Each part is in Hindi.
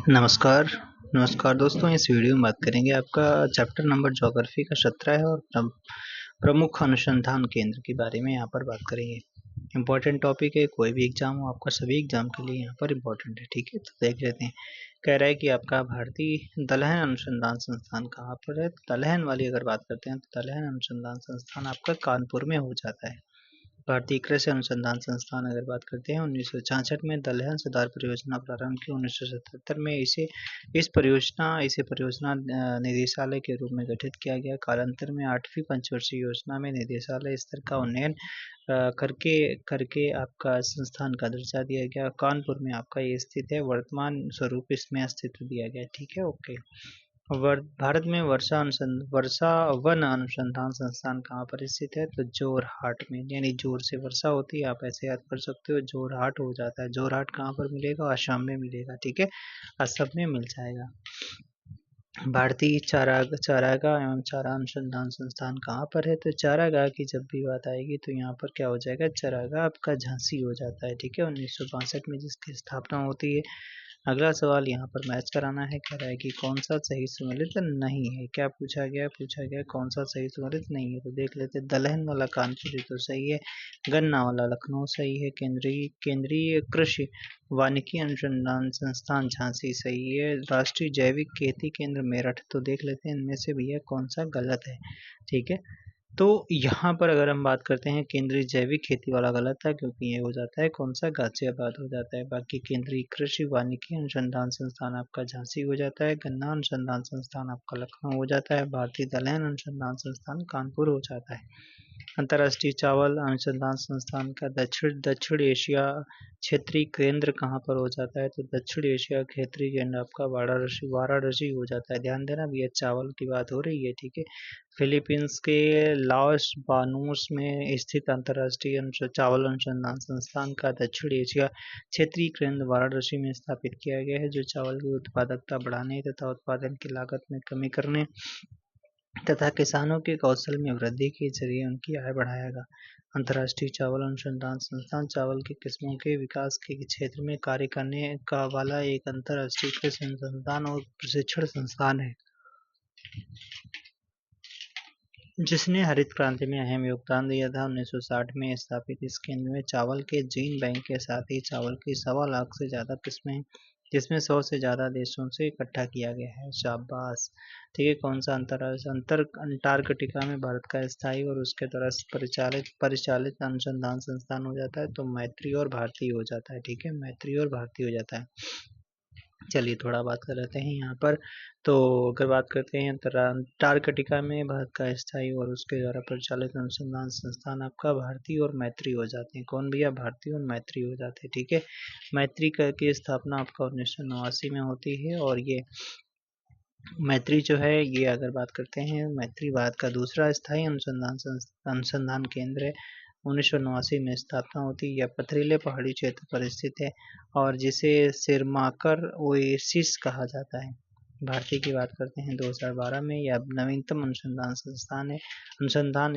नमस्कार। नमस्कार दोस्तों, इस वीडियो में बात करेंगे आपका चैप्टर नंबर ज्योग्राफी का 17 है और प्रमुख अनुसंधान केंद्र के बारे में यहाँ पर बात करेंगे। इम्पोर्टेंट टॉपिक है, कोई भी एग्जाम हो आपका सभी एग्जाम के लिए यहाँ पर इम्पोर्टेंट है। ठीक है, तो देख लेते हैं। कह रहा है कि आपका भारतीय दलहन अनुसंधान संस्थान कहाँ पर है। दलहन वाली अगर बात करते हैं तो दलहन अनुसंधान संस्थान आपका कानपुर में हो जाता है। भारतीय कृषि अनुसंधान संस्थान अगर बात करते हैं 1966 में दलहन सुधार परियोजना प्रारंभ की। 1977 में इसे परियोजना निदेशालय के रूप में गठित किया गया। कालांतर में 8वीं पंचवर्षीय योजना में निदेशालय स्तर का उन्नयन करके करके आपका संस्थान का दर्जा दिया गया। कानपुर में आपका ये स्थित है। वर्तमान स्वरूप इसमें अस्तित्व दिया गया। ठीक है, ओके। भारत में वर्षा वन अनुसंधान संस्थान कहाँ पर स्थित है, तो जोरहाट में, यानी जोर से वर्षा होती है, आप ऐसे याद कर सकते हो, जोरहाट हो जाता है। जोरहाट कहाँ पर मिलेगा, असम में मिलेगा। ठीक है, असम में मिल जाएगा। भारतीय चारागाह एवं चारा अनुसंधान संस्थान कहाँ पर है, तो चारागाह की जब भी बात आएगी तो यहाँ पर क्या हो जाएगा, चारागाह आपका झांसी हो जाता है। ठीक है, 1962 में जिसकी स्थापना होती है। अगला सवाल यहाँ पर मैच कराना है। कह रहा है कि कौन सा सही सुमेलित नहीं है। क्या पूछा गया कौन सा सही सुमेलित नहीं है, तो देख लेते। दलहन वाला कानपुर तो सही है। गन्ना वाला लखनऊ सही है। केंद्रीय कृषि वानिकी अनुसंधान संस्थान झांसी सही है। राष्ट्रीय जैविक खेती केंद्र मेरठ, तो देख लेते हैं इनमें से भैया कौन सा गलत है। ठीक है, तो यहाँ पर अगर हम बात करते हैं केंद्रीय जैविक खेती वाला गलत था, क्योंकि ये हो जाता है कौन सा, गाजियाबाद हो जाता है। बाकी केंद्रीय कृषि वानिकी अनुसंधान संस्थान आपका झांसी हो जाता है। गन्ना अनुसंधान संस्थान आपका लखनऊ हो जाता है। भारतीय दलहन अनुसंधान संस्थान कानपुर हो जाता है। अंतर्राष्ट्रीय चावल अनुसंधान संस्थान का दक्षिण एशिया क्षेत्रीय केंद्र कहाँ पर हो जाता है, तो दक्षिण एशिया क्षेत्रीय केंद्र आपका वाराणसी हो जाता है। ध्यान देना भैया, चावल की बात हो रही है। ठीक है, फिलीपींस के लाओस बानूस में स्थित अंतर्राष्ट्रीय चावल अनुसंधान संस्थान का दक्षिण एशिया क्षेत्रीय केंद्र वाराणसी में स्थापित किया गया है, जो चावल की उत्पादकता बढ़ाने तथा उत्पादन की लागत में कमी करने तथा किसानों के कौशल में वृद्धि के जरिए उनकी आय बढ़ाएगा। अंतर्राष्ट्रीय चावल अनुसंधान संस्थान चावल की किस्मों के विकास के क्षेत्र में कार्य करने का वाला एक अंतर्राष्ट्रीय कृषि अनुसंधान और प्रशिक्षण संस्थान है, जिसने हरित क्रांति में अहम योगदान दिया था। 1960 में स्थापित इस केंद्र में चावल के जीन बैंक के साथ ही चावल की 1.25 लाख से ज़्यादा किस्में, जिसमें 100 से ज़्यादा देशों से इकट्ठा किया गया है। शाबाश। ठीक है, कौन सा अंटार्कटिका में भारत का स्थायी और उसके द्वारा परिचालित अनुसंधान संस्थान हो जाता है, तो मैत्री और भारती हो जाता है। ठीक है, मैत्री और भारती हो जाता है। चलिए थोड़ा बात कर लेते हैं यहाँ पर। तो अगर बात करते हैं अंटार्कटिका में भारत का स्थायी और उसके द्वारा परिचालित अनुसंधान संस्थान आपका भारती और मैत्री हो जाते हैं। कौन भैया, भारती और मैत्री हो जाते हैं। ठीक है, मैत्री की स्थापना आपका 1989 में होती है। और ये मैत्री जो है, ये अगर बात करते हैं, मैत्री भारत का दूसरा स्थायी अनुसंधान केंद्र है। 1989 में स्थापना होती है। यह पथरीले पहाड़ी क्षेत्र पर स्थित है और जिसे सिरमाकर ओएसिस कहा जाता है। भारतीय की बात करते हैं 2012 में, यह नवीनतम अनुसंधान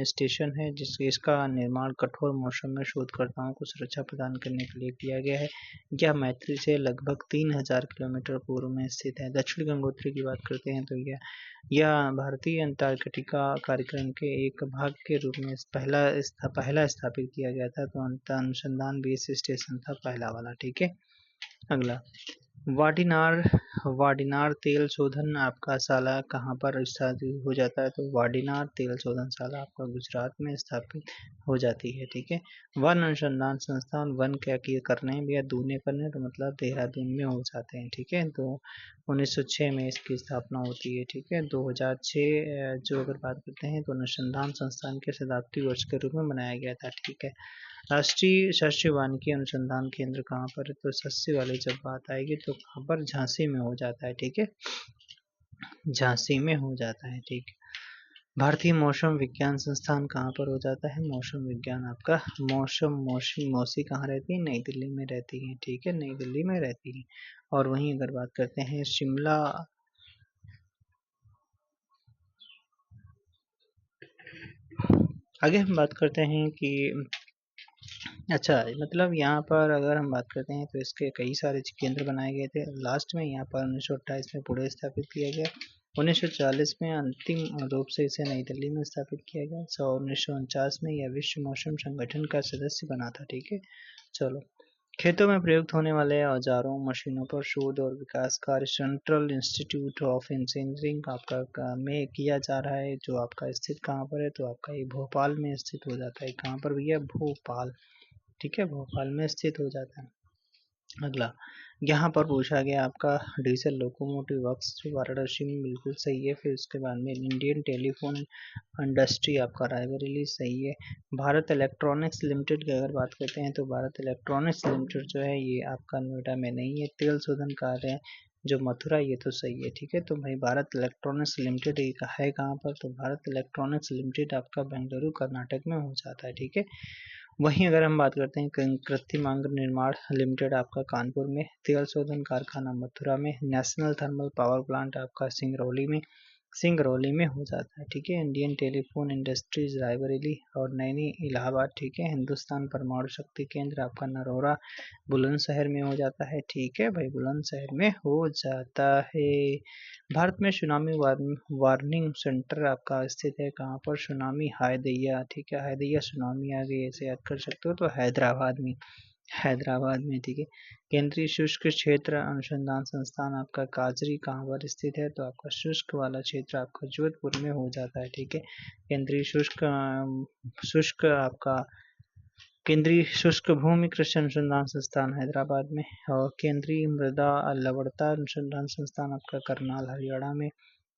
स्टेशन है, इसका निर्माण कठोर मौसम में शोधकर्ताओं को सुरक्षा प्रदान करने के लिए किया गया है। यह मैत्री से लगभग 3000 किलोमीटर पूर्व में स्थित है। दक्षिण गंगोत्री की बात करते हैं तो यह भारतीय अंटार्कटिका कार्यक्रम के एक भाग के रूप में पहला स्थापित किया गया था। तो अनुसंधान बेस स्टेशन था पहला वाला। ठीक है, अगला वाडिनार वाडिनार तेल शोधन आपका शाला कहाँ पर स्थापित हो जाता है, तो वाडिनार तेल शोधन शाला आपका गुजरात में स्थापित हो जाती है। ठीक है, वन अनुसंधान संस्थान, वन क्या करने हैं भैया, दूने करने, तो मतलब देहरादून में हो जाते हैं। ठीक है, तो 1906 में इसकी स्थापना होती है। ठीक है, 2006 जो अगर बात करते हैं तो अनुसंधान संस्थान के शताब्दी वर्ष के रूप में मनाया गया था। ठीक है, राष्ट्रीय शस्य वानिकी अनुसंधान केंद्र कहाँ पर है, तो शस्य वाली जब बात आएगी तो कहाँ पर, झांसी में हो जाता है। ठीक है, झांसी में हो जाता है। ठीक है, भारतीय मौसम विज्ञान संस्थान कहाँ पर हो जाता है, मौसम विज्ञान आपका मौसी कहाँ रहती है, नई दिल्ली में रहती है। ठीक है, नई दिल्ली में रहती है। और वहीं अगर बात करते हैं शिमला, आगे हम बात करते हैं कि अच्छा, मतलब यहाँ पर अगर हम बात करते हैं तो इसके कई सारे केंद्र बनाए गए थे। लास्ट में यहाँ पर 1928 में पुणे स्थापित किया गया। 1940 में अंतिम रूप से इसे नई दिल्ली में स्थापित किया गया। 1949 में यह विश्व मौसम संगठन का सदस्य बना था। ठीक है, चलो। खेतों में प्रयुक्त होने वाले औजारों मशीनों पर शोध और विकास कार्य सेंट्रल इंस्टीट्यूट ऑफ इंजीनियरिंग आपका में किया जा रहा है, जो आपका स्थित कहाँ पर है, तो आपका ये भोपाल में स्थित हो जाता है। कहाँ पर भैया? भोपाल। ठीक है, भोपाल में स्थित हो जाता है। अगला, यहाँ पर पूछा गया आपका डीजल लोकोमोटिव वर्क्स जो वाराणसी में, बिल्कुल सही है। फिर उसके बाद में इंडियन टेलीफोन इंडस्ट्री आपका रायबरेली, सही है। भारत इलेक्ट्रॉनिक्स लिमिटेड की अगर बात करते हैं तो भारत इलेक्ट्रॉनिक्स लिमिटेड जो है ये आपका नोएडा में नहीं है। तेल शोधन कार्य जो मथुरा, ये तो सही है। ठीक है, तो भाई भारत इलेक्ट्रॉनिक्स लिमिटेड है कहाँ पर, तो भारत इलेक्ट्रॉनिक्स लिमिटेड आपका बेंगलुरु कर्नाटक में हो जाता है। ठीक है, वहीं अगर हम बात करते हैं कृत्रिमांग निर्माण लिमिटेड आपका कानपुर में, तेल शोधन कारखाना मथुरा में, नेशनल थर्मल पावर प्लांट आपका सिंगरौली में हो जाता है। ठीक है, इंडियन टेलीफोन इंडस्ट्रीज रायबरेली और नैनी इलाहाबाद। ठीक है, हिंदुस्तान परमाणु शक्ति केंद्र आपका नरोरा बुलंदशहर में हो जाता है। ठीक है भाई, बुलंदशहर में हो जाता है। भारत में सुनामी वार्निंग सेंटर आपका स्थित है कहाँ पर? सुनामी हायदैया। ठीक है, हायदैया सुनामी आ गई, ऐसे याद कर सकते हो, तो हैदराबाद में, हैदराबाद में। ठीक है, केंद्रीय शुष्क क्षेत्र अनुसंधान संस्थान आपका काजरी कहाँ पर स्थित है, तो आपका शुष्क वाला क्षेत्र आपका जोधपुर में हो जाता है। ठीक है, केंद्रीय शुष्क आपका केंद्रीय शुष्क भूमि कृषि अनुसंधान संस्थान हैदराबाद में, और केंद्रीय मृदा लवणता अनुसंधान संस्थान आपका करनाल हरियाणा में,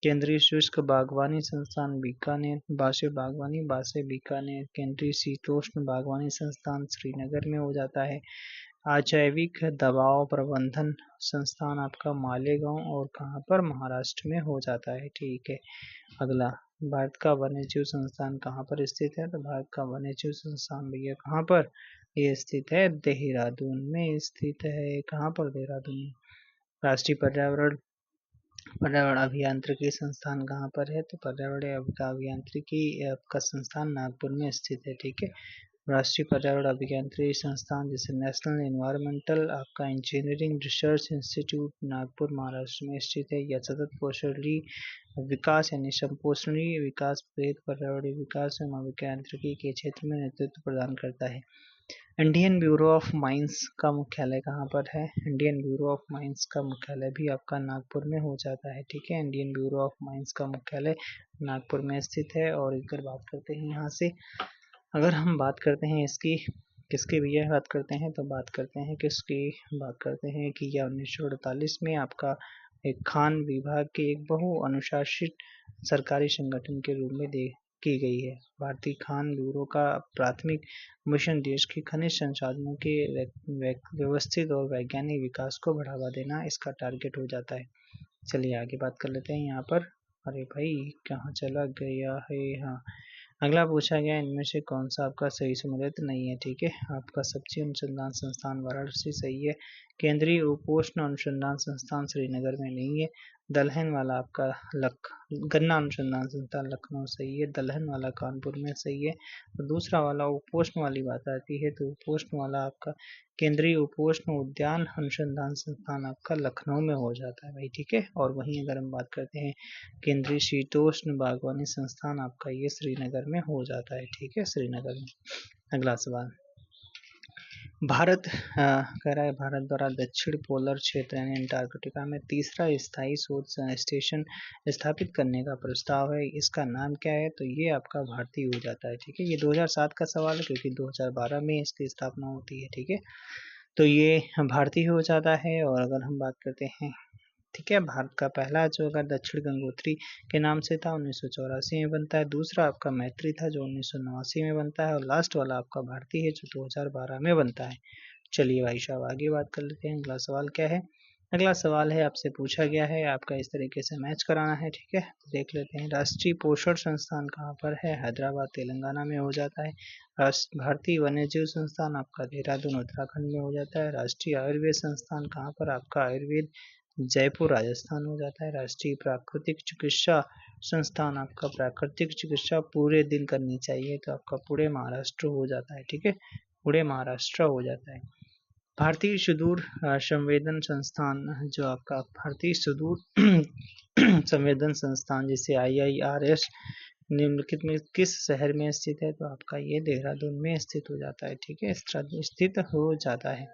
केंद्रीय शुष्क बागवानी संस्थान बीकानेर, बासे बीकानेर, केंद्रीय शीतोष्ण बागवानी संस्थान श्रीनगर में हो जाता है। अजैविक दबाव प्रबंधन संस्थान आपका मालेगांव और कहाँ पर? महाराष्ट्र में हो जाता है। ठीक है, अगला, भारत का वन्यजीव संस्थान कहाँ पर स्थित है, तो भारत का वन्यजीव संस्थान भैया कहाँ पर? ये स्थित है देहरादून में स्थित है। कहाँ पर? देहरादून में। राष्ट्रीय पर्यावरण पर्यावरण अभियांत्रिकी संस्थान कहाँ पर है, तो पर्यावरण अभियांत्रिकी का संस्थान नागपुर में स्थित है। ठीक है, राष्ट्रीय पर्यावरण अभियांत्रिकी संस्थान जैसे नेशनल एनवायरमेंटल आपका engineering research institute Nagpur Maharashtra में स्थित है। यह सतत पोषणीय विकास यानी संपोषणीय विकास प्रेरित पर्यावरणीय विकास एवं अभियांत्रिकी के क्षेत्र में नेतृत्व प्रदान करता है। इंडियन ब्यूरो ऑफ माइंस का मुख्यालय कहाँ पर है? इंडियन ब्यूरो ऑफ माइंस का मुख्यालय भी आपका नागपुर में हो जाता है। ठीक है, इंडियन ब्यूरो ऑफ माइंस का मुख्यालय नागपुर में स्थित है। और अगर बात करते हैं यहाँ से, अगर हम बात करते हैं इसकी किसकी भैया बात करते हैं, तो बात करते हैं किसकी, बात करते हैं कि यह 1948 में आपका एक खान विभाग के एक बहु अनुशासित सरकारी संगठन के रूप में की गई है। भारतीय खान ब्यूरो का प्राथमिक मिशन देश की खनिज संसाधनों के व्यवस्थित और वैज्ञानिक विकास को बढ़ावा देना इसका टारगेट हो जाता है। चलिए आगे बात कर लेते हैं यहाँ पर। अरे भाई कहाँ चला गया है? हाँ, अगला पूछा गया इनमें से कौन सा आपका सही सम्मिलित नहीं है। ठीक है, आपका सब्जी अनुसंधान संस्थान वाराणसी सही है। केंद्रीय उपोष्ण अनुसंधान संस्थान श्रीनगर में नहीं है। दलहन वाला आपका गन्ना अनुसंधान संस्थान लखनऊ सही है। दलहन वाला कानपुर में सही है। और दूसरा वाला उपोष्ण वाली बात आती है, तो उपोष्ण वाला आपका केंद्रीय उपोष्ण उद्यान अनुसंधान संस्थान आपका लखनऊ में हो जाता है भाई। ठीक है, और वहीं अगर हम बात करते हैं केंद्रीय शीतोष्ण बागवानी संस्थान आपका ये श्रीनगर में हो जाता है। ठीक है, श्रीनगर में। अगला सवाल, भारत कह रहा है भारत द्वारा दक्षिण पोलर क्षेत्र यानी अंटार्कटिका में तीसरा स्थायी शोध स्टेशन स्थापित करने का प्रस्ताव है, इसका नाम क्या है, तो ये आपका भारतीय हो जाता है। ठीक है, ये 2007 का सवाल है क्योंकि 2012 में इसकी स्थापना होती है। ठीक है, तो ये भारतीय हो जाता है। और अगर हम बात करते हैं, ठीक है, भारत का पहला जो अगर दक्षिण गंगोत्री के नाम से था 1984 में बनता है। दूसरा आपका मैत्री था जो 1989 में बनता है। और लास्ट वाला आपका भारतीय है जो 2012 में बनता है। चलिए भाई साहब आगे बात कर लेते हैं। अगला सवाल क्या है? अगला सवाल है आपसे पूछा गया है, आपका इस तरीके से मैच कराना है। ठीक है, देख लेते हैं। राष्ट्रीय पोषण संस्थान कहाँ पर है? हैदराबाद तेलंगाना में हो जाता है। भारतीय वन्यजीव संस्थान आपका देहरादून उत्तराखंड में हो जाता है। राष्ट्रीय आयुर्वेद संस्थान कहाँ पर? आपका आयुर्वेद जयपुर राजस्थान हो जाता है। राष्ट्रीय प्राकृतिक चिकित्सा संस्थान आपका प्राकृतिक चिकित्सा पूरे दिन करनी चाहिए, तो आपका पूरे महाराष्ट्र हो जाता है। ठीक है, पुणे महाराष्ट्र हो जाता है। भारतीय सुदूर संवेदन संस्थान, जो आपका भारतीय सुदूर संवेदन संस्थान जिसे IIRS निम्नलिखित में किस शहर में स्थित है, तो आपका ये देहरादून में स्थित हो जाता है। ठीक है, स्थित हो जाता है।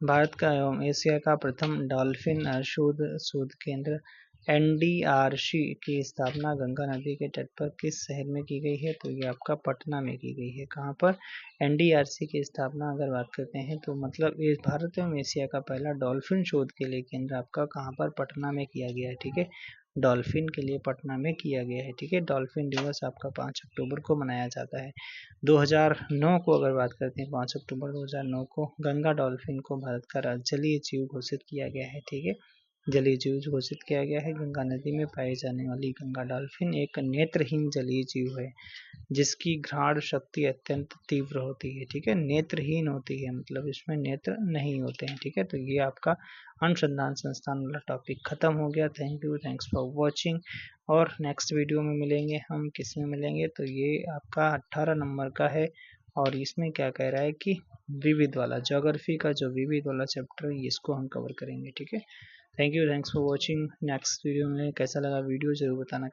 भारत का एवं एशिया का प्रथम डॉल्फिन शोध केंद्र NDRC की स्थापना गंगा नदी के तट पर किस शहर में की गई है, तो ये आपका पटना में की गई है। कहाँ पर? NDRC की स्थापना अगर बात करते हैं तो मतलब ये भारत एवं एशिया का पहला डॉल्फिन शोध के लिए केंद्र आपका कहाँ पर? पटना में किया गया है। ठीक है, डॉल्फिन के लिए पटना में किया गया है। ठीक है, डॉल्फिन दिवस आपका 5 अक्टूबर को मनाया जाता है। 2009 को अगर बात करते हैं, 5 अक्टूबर 2009 को गंगा डॉल्फिन को भारत का जलीय जीव घोषित किया गया है। ठीक है, जलीय जीव घोषित किया गया है। गंगा नदी में पाई जाने वाली गंगा डॉल्फिन एक नेत्रहीन जलीय जीव है जिसकी घ्राण शक्ति अत्यंत तीव्र होती है। ठीक है, नेत्रहीन होती है, मतलब इसमें नेत्र नहीं होते हैं। ठीक है, तो ये आपका अनुसंधान संस्थान वाला टॉपिक खत्म हो गया। Thank you, thanks for watching. और नेक्स्ट वीडियो में मिलेंगे हम, किस में मिलेंगे, तो ये आपका 18 नंबर का है और इसमें क्या कह रहा है कि विविध वाला ज्योग्राफी का जो विविध वाला चैप्टर है इसको हम कवर करेंगे। ठीक है, thank you, thanks for watching. Next video में कैसा लगा वीडियो जरूर बताना।